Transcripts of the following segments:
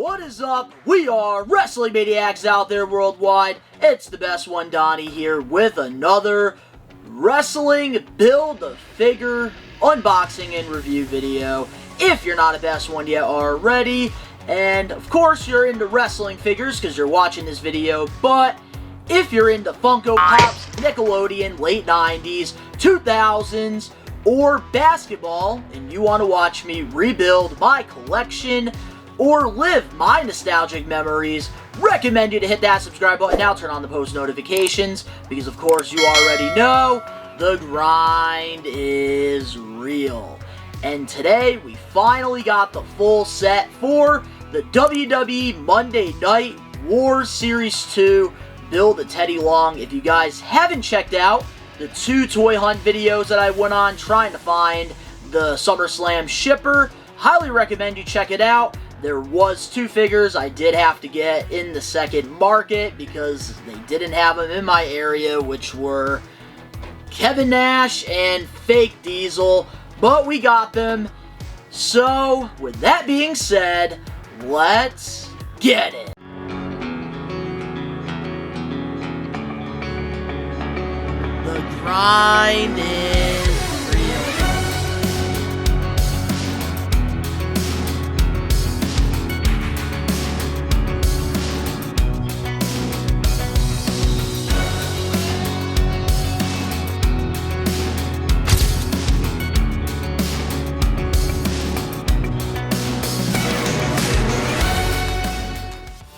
What is up? We are Wrestling Maniacs out there worldwide. It's the best one, Donnie, here with another Wrestling Build-A-Figure unboxing and review video. If you're not a best one yet already, and of course you're into wrestling figures because you're watching this video, but if you're into Funko Pops, Nickelodeon, late 90s, 2000s, or basketball, and you want to watch me rebuild my collection or live my nostalgic memories, recommend you to hit that subscribe button. Now turn on the post notifications, because of course you already know the grind is real. And today we finally got the full set for the WWE Monday Night Wars Series 2 Build a Teddy Long. If you guys haven't checked out the 2 toy hunt videos that I went on trying to find the SummerSlam shipper, highly recommend you check it out. There was 2 figures I did have to get in the second market because they didn't have them in my area, which were Kevin Nash and Fake Diesel, but we got them. So, with that being said, let's get it. The grind is real.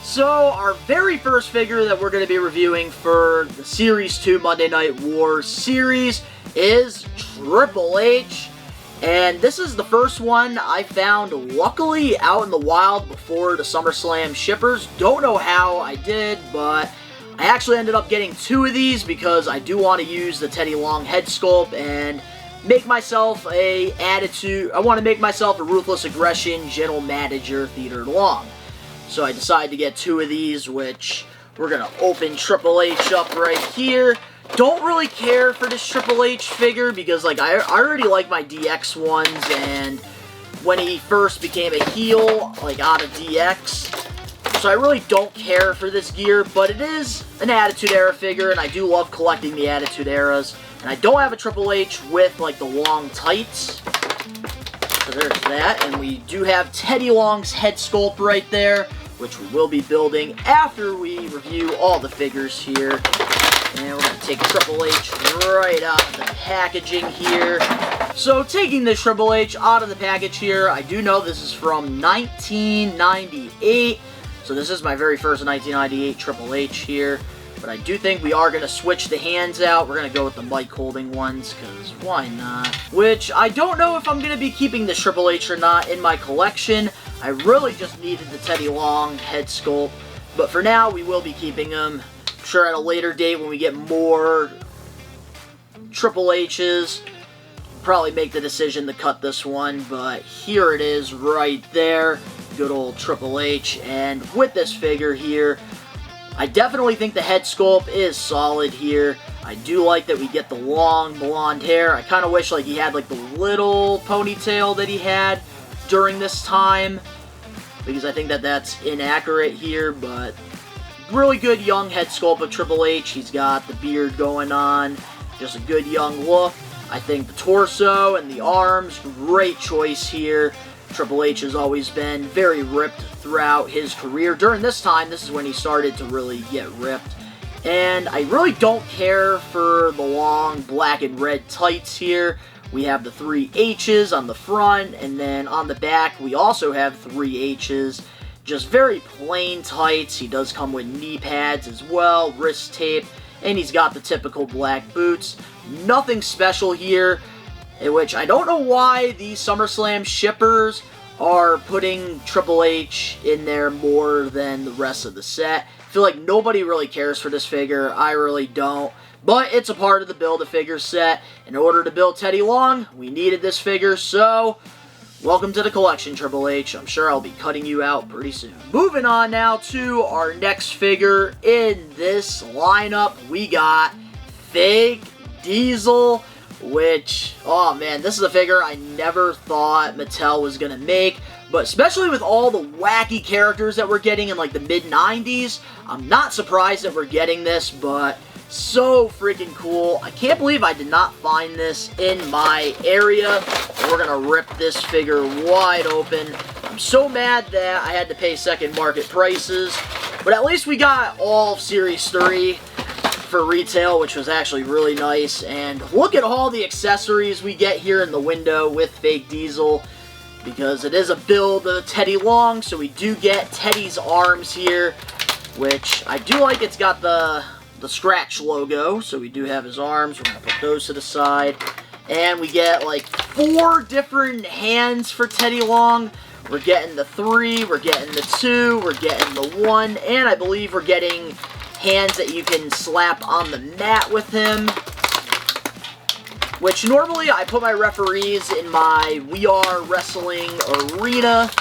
So, our very first figure that we're going to be reviewing for the Series 2 Monday Night Wars series is Triple H. And this is the first one I found, luckily, out in the wild before the SummerSlam shippers. Don't know how I did, but I actually ended up getting 2 of these because I do want to use the Teddy Long head sculpt and make myself I want to make myself a Ruthless Aggression General Manager Theater Long. So I decided to get 2 of these, which we're going to open Triple H up right here. Don't really care for this Triple H figure because like I already like my DX ones, and when he first became a heel, like out of DX. So I really don't care for this gear, but it is an Attitude Era figure, and I do love collecting the Attitude Eras. And I don't have a Triple H with like the long tights. So there's that, and we do have Teddy Long's head sculpt right there, which we will be building after we review all the figures here. And we're going to take Triple H right out of the packaging here. So taking the Triple H out of the package here, I do know this is from 1998. So this is my very first 1998 Triple H here. But I do think we are going to switch the hands out. We're going to go with the mic holding ones, because why not? Which, I don't know if I'm going to be keeping the Triple H or not in my collection. I really just needed the Teddy Long head sculpt. But for now, we will be keeping them. I'm sure at a later date when we get more Triple H's, probably make the decision to cut this one. But here it is right there. Good old Triple H. And with this figure here, I definitely think the head sculpt is solid here. I do like that we get the long blonde hair. I kind of wish like he had like the little ponytail that he had during this time, because I think that that's inaccurate here, but really good young head sculpt of Triple H. He's got the beard going on, just a good young look. I think the torso and the arms, great choice here. Triple H has always been very ripped throughout his career. During this time, this is when he started to really get ripped. And I really don't care for the long black and red tights here. We have the 3 H's on the front, and then on the back we also have 3 H's. Just very plain tights. He does come with knee pads as well, wrist tape, and he's got the typical black boots. Nothing special here. In which I don't know why the SummerSlam shippers are putting Triple H in there more than the rest of the set. I feel like nobody really cares for this figure. I really don't. But it's a part of the Build-A-Figure set. In order to build Teddy Long, we needed this figure, so welcome to the collection, Triple H. I'm sure I'll be cutting you out pretty soon. Moving on now to our next figure in this lineup, we got Fake Diesel, which, oh man, this is a figure I never thought Mattel was going to make, But especially with all the wacky characters that we're getting in like the mid-90s, I'm not surprised that we're getting this, but so freaking cool. I can't believe I did not find this in my area. We're gonna rip this figure wide open. I'm so mad that I had to pay second market prices, but at least we got all of Series 3 for retail, which was actually really nice. And look at all the accessories we get here in the window with Fake Diesel, because it is a build of Teddy Long, so we do get Teddy's arms here, which I do like. It's got the Scratch logo, so we do have his arms. We're going to put those to the side. And we get like 4 different hands for Teddy Long. We're getting the 3, we're getting the 2, we're getting the 1, and I believe we're getting hands that you can slap on the mat with him. Which normally I put my referees in my We Are Wrestling arena.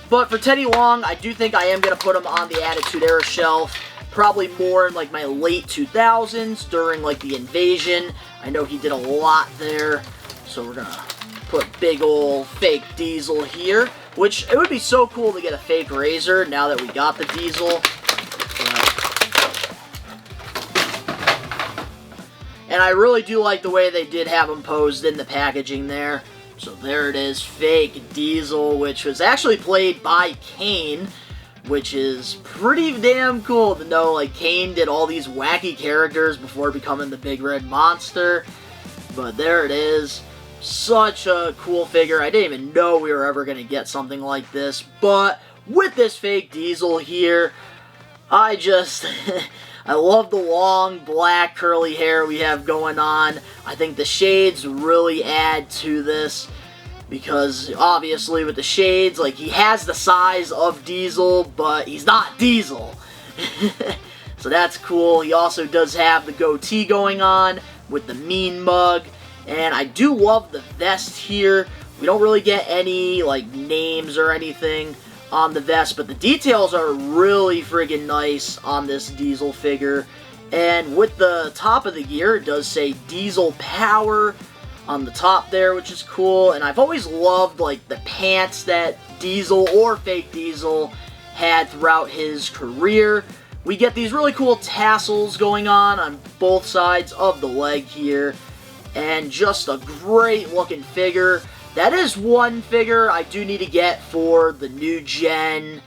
But for Teddy Long, I do think I am going to put him on the Attitude Era shelf. Probably more in like my late 2000s during like the Invasion. I know he did a lot there. So we're going to put big ol' Fake Diesel here. Which, it would be so cool to get a fake Razor now that we got the Diesel. And I really do like the way they did have him posed in the packaging there. So there it is, Fake Diesel, which was actually played by Kane, which is pretty damn cool to know, like, Kane did all these wacky characters before becoming the Big Red Monster. But there it is. Such a cool figure. I didn't even know we were ever going to get something like this. But with this Fake Diesel here, I just... I love the long, black, curly hair we have going on. I think the shades really add to this, because obviously with the shades, like, he has the size of Diesel, but he's not Diesel. So that's cool. He also does have the goatee going on with the mean mug. And I do love the vest here. We don't really get any, like, names or anything on the vest, but the details are really friggin' nice on this Diesel figure. And with the top of the gear, it does say Diesel Power on the top there, which is cool. And I've always loved like the pants that Diesel or Fake Diesel had throughout his career. We get these really cool tassels going on both sides of the leg here, and just a great looking figure. That is one figure I do need to get for the new gen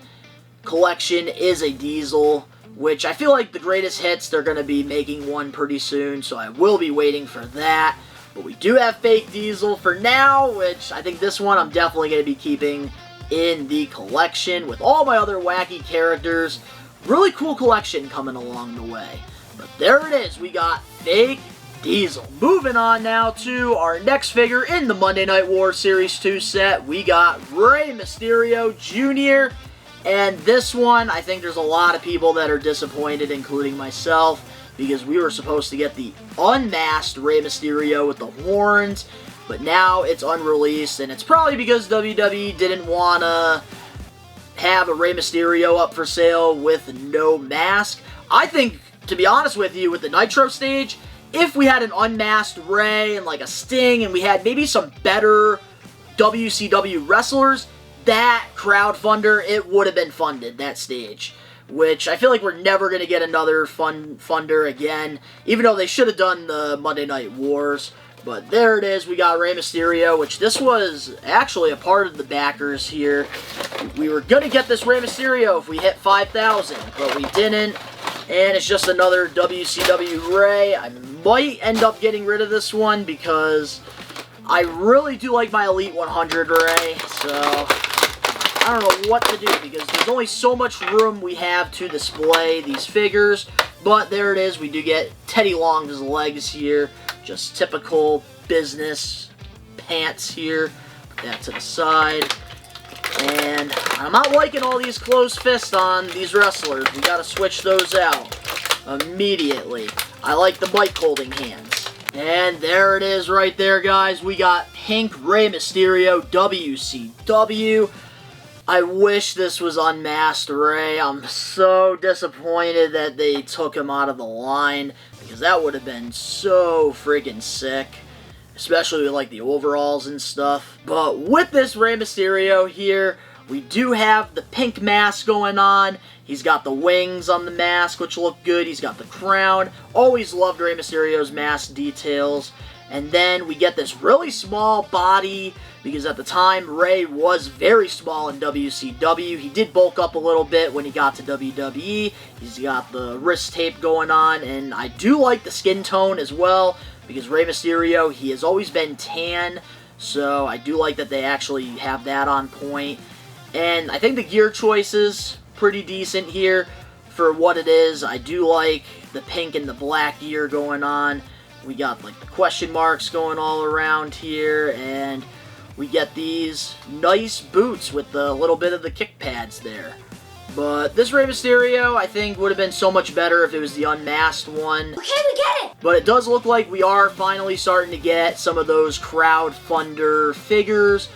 collection, is a Diesel, which I feel like the greatest hits, they're going to be making one pretty soon, so I will be waiting for that. But we do have Fake Diesel for now, which I think this one I'm definitely going to be keeping in the collection with all my other wacky characters. Really cool collection coming along the way. But there it is, we got Fake Diesel. Moving on now to our next figure in the Monday Night War Series 2 set. We got Rey Mysterio Jr. And this one, I think there's a lot of people that are disappointed, including myself, because we were supposed to get the unmasked Rey Mysterio with the horns, but now it's unreleased, and it's probably because WWE didn't want to have a Rey Mysterio up for sale with no mask. I think, to be honest with you, with the Nitro stage, if we had an unmasked Rey and like a Sting, and we had maybe some better WCW wrestlers, that crowdfunder, it would have been funded, that stage. Which I feel like we're never going to get another funder again, even though they should have done the Monday Night Wars. But there it is, we got Rey Mysterio, which this was actually a part of the backers here. We were going to get this Rey Mysterio if we hit 5,000, but we didn't. And it's just another WCW Rey. I might end up getting rid of this one because I really do like my Elite 100 Rey. So I don't know what to do because there's only so much room we have to display these figures. But there it is. We do get Teddy Long's legs here. Just typical business pants here. Put that to the side. And I'm not liking all these closed fists on these wrestlers. We gotta switch those out immediately. I like the mic holding hands. And there it is right there, guys. We got Pink Rey Mysterio WCW. I wish this was unmasked Rey. I'm so disappointed that they took him out of the line, because that would have been so freaking sick. especially with like the overalls and stuff. But with this Rey Mysterio here, we do have the pink mask going on. He's got the wings on the mask, which look good. He's got the crown. Always loved Rey Mysterio's mask details. And then we get this really small body, because at the time, Rey was very small in WCW. He did bulk up a little bit when he got to WWE. He's got the wrist tape going on, and I do like the skin tone as well, because Rey Mysterio, he has always been tan, so I do like that they actually have that on point. And I think the gear choices pretty decent here for what it is. I do like the pink and the black gear going on. We got like the question marks going all around here, and we get these nice boots with the little bit of the kick pads there. But this Rey Mysterio, I think, would have been so much better if it was the unmasked one. Okay, we get it! But it does look like we are finally starting to get some of those crowdfunder figures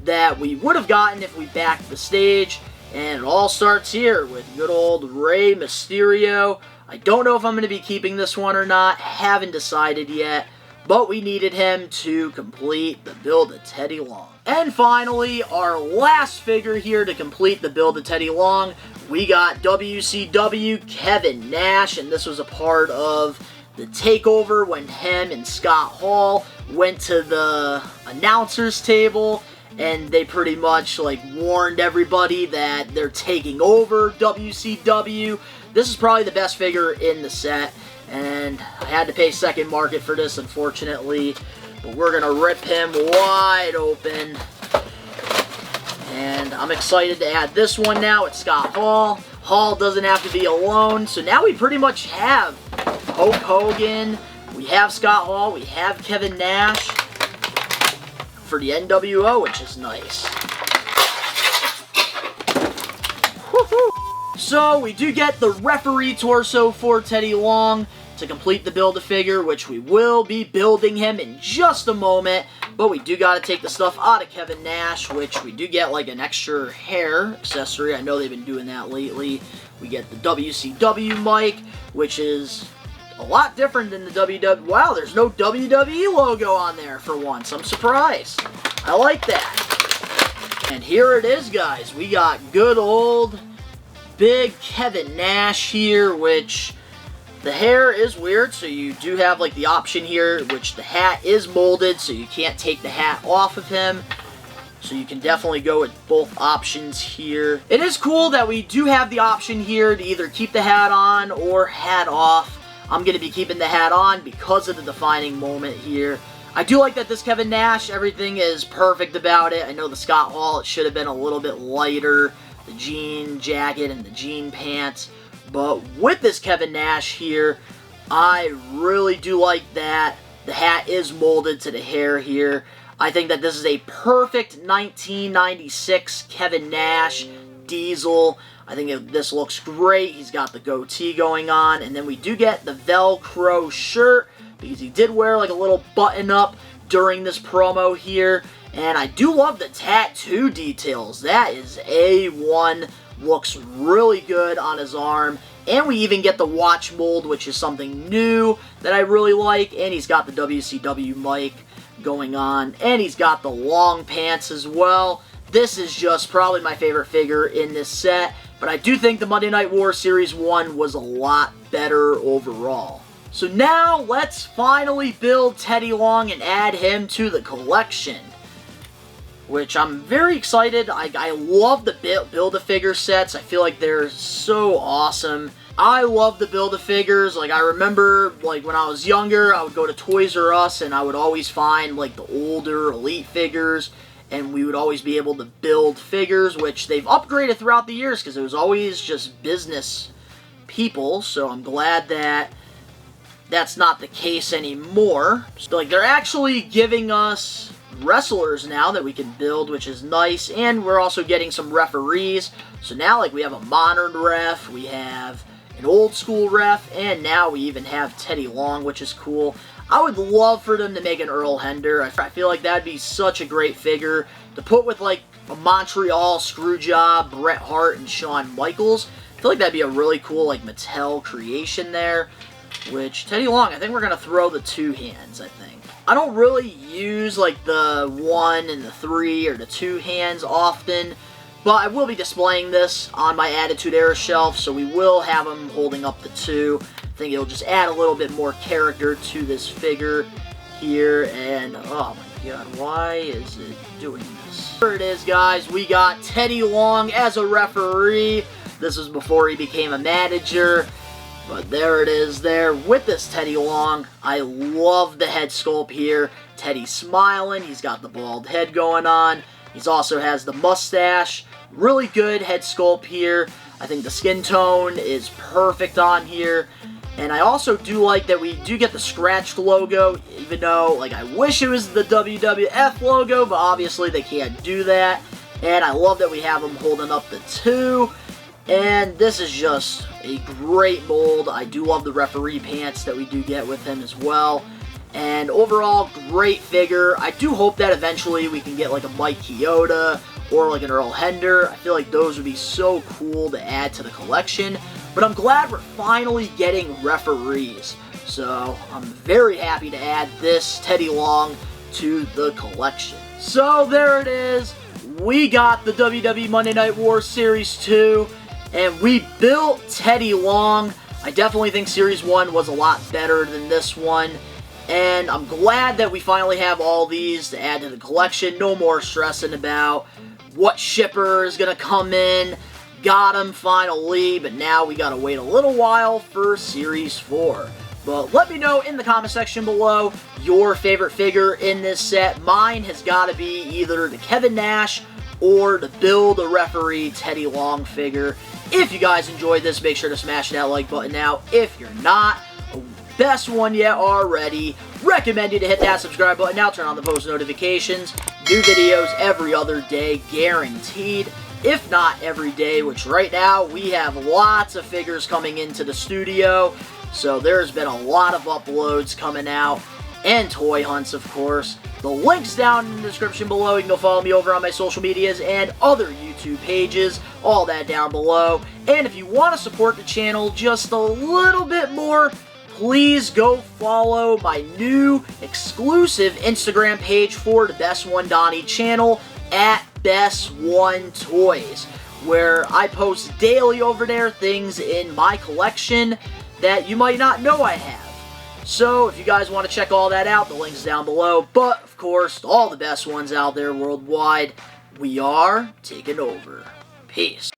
that we would have gotten if we backed the stage. And it all starts here with good old Rey Mysterio. I don't know if I'm going to be keeping this one or not. Haven't decided yet. But we needed him to complete the build of Teddy Long. And finally, our last figure here to complete the build of Teddy Long, we got WCW Kevin Nash, and this was a part of the takeover when him and Scott Hall went to the announcers table, and they pretty much like warned everybody that they're taking over WCW. This is probably the best figure in the set, and I had to pay second market for this, unfortunately. But we're going to rip him wide open. And I'm excited to add this one now. It's Scott Hall. Hall doesn't have to be alone. So now we pretty much have Hulk Hogan. We have Scott Hall. We have Kevin Nash for the NWO, which is nice. So we do get the referee torso for Teddy Long to complete the Build-A-Figure, which we will be building him in just a moment. But we do got to take the stuff out of Kevin Nash, which we do get like an extra hair accessory. I know they've been doing that lately. We get the WCW mic, which is a lot different than the WWE. Wow, there's no WWE logo on there for once. I'm surprised. I like that. And here it is, guys. We got good old big Kevin Nash here, which the hair is weird, so you do have like the option here, which the hat is molded, so you can't take the hat off of him. So you can definitely go with both options here. It is cool that we do have the option here to either keep the hat on or hat off. I'm going to be keeping the hat on because of the defining moment here. I do like that this Kevin Nash, everything is perfect about it. I know the Scott Hall, it should have been a little bit lighter. The jean jacket and the jean pants. But with this Kevin Nash here, I really do like that the hat is molded to the hair here. I think that this is a perfect 1996 Kevin Nash Diesel. I think this looks great. He's got the goatee going on. And then we do get the Velcro shirt, because he did wear like a little button up during this promo here. And I do love the tattoo details. That is A1. Looks really good on his arm. And we even get the watch mold, which is something new that I really like. And he's got the WCW mic going on. And he's got the long pants as well. This is just probably my favorite figure in this set. But I do think the Monday Night War Series 1 was a lot better overall. So now let's finally build Teddy Long and add him to the collection, which I'm very excited. I love the Build-A-Figure sets. I feel like they're so awesome. I love the Build-A-Figures. Like, I remember, like, when I was younger, I would go to Toys R Us, and I would always find, like, the older Elite figures, and we would always be able to build figures, which they've upgraded throughout the years, because it was always just business people, so I'm glad that that's not the case anymore. So, like, they're actually giving us wrestlers now that we can build, which is nice, and we're also getting some referees. So now, like, we have a modern ref, we have an old school ref, and now we even have Teddy Long, which is cool. I would love for them to make an Earl Hender. I feel like that'd be such a great figure to put with, like, a Montreal Screwjob, Bret Hart, and Shawn Michaels. I feel like that'd be a really cool, like, Mattel creation there. Which, Teddy Long, I think we're going to throw the two hands, I think. I don't really use like the 1 and the 3 or the 2 hands often, but I will be displaying this on my Attitude Era shelf, so we will have him holding up the 2. I think it'll just add a little bit more character to this figure here, and oh my god, why is it doing this? Here it is, guys. We got Teddy Long as a referee. This was before he became a manager. But there it is there with this Teddy Long. I love the head sculpt here. Teddy's smiling. He's got the bald head going on. He also has the mustache. Really good head sculpt here. I think the skin tone is perfect on here. And I also do like that we do get the scratched logo, even though, like, I wish it was the WWF logo, but obviously they can't do that. And I love that we have him holding up the 2. And this is just a great mold. I do love the referee pants that we do get with him as well. And overall, great figure. I do hope that eventually we can get like a Mike Chioda or like an Earl Hender. I feel like those would be so cool to add to the collection. But I'm glad we're finally getting referees. So I'm very happy to add this Teddy Long to the collection. So there it is. We got the WWE Monday Night War Series 2. And we built Teddy Long. I definitely think Series 1 was a lot better than this one. And I'm glad that we finally have all these to add to the collection. No more stressing about what shipper is going to come in. Got him finally, but now we got to wait a little while for Series 4. But let me know in the comment section below your favorite figure in this set. Mine has got to be either the Kevin Nash or the Build a Referee Teddy Long figure. If you guys enjoyed this, make sure to smash that like button now. If you're not, best one yet already, recommend you to hit that subscribe button now, turn on the post notifications. New videos every other day, guaranteed. If not every day, which right now we have lots of figures coming into the studio. So there's been a lot of uploads coming out, and toy hunts, of course. The link's down in the description below. You can go follow me over on my social medias and other YouTube pages. All that down below. And if you want to support the channel just a little bit more, please go follow my new exclusive Instagram page for the Best One Donnie channel at Best One Toys, where I post daily over there things in my collection that you might not know I have. So, if you guys want to check all that out, the link's down below. But, of course, to all the best ones out there worldwide, we are taking over. Peace.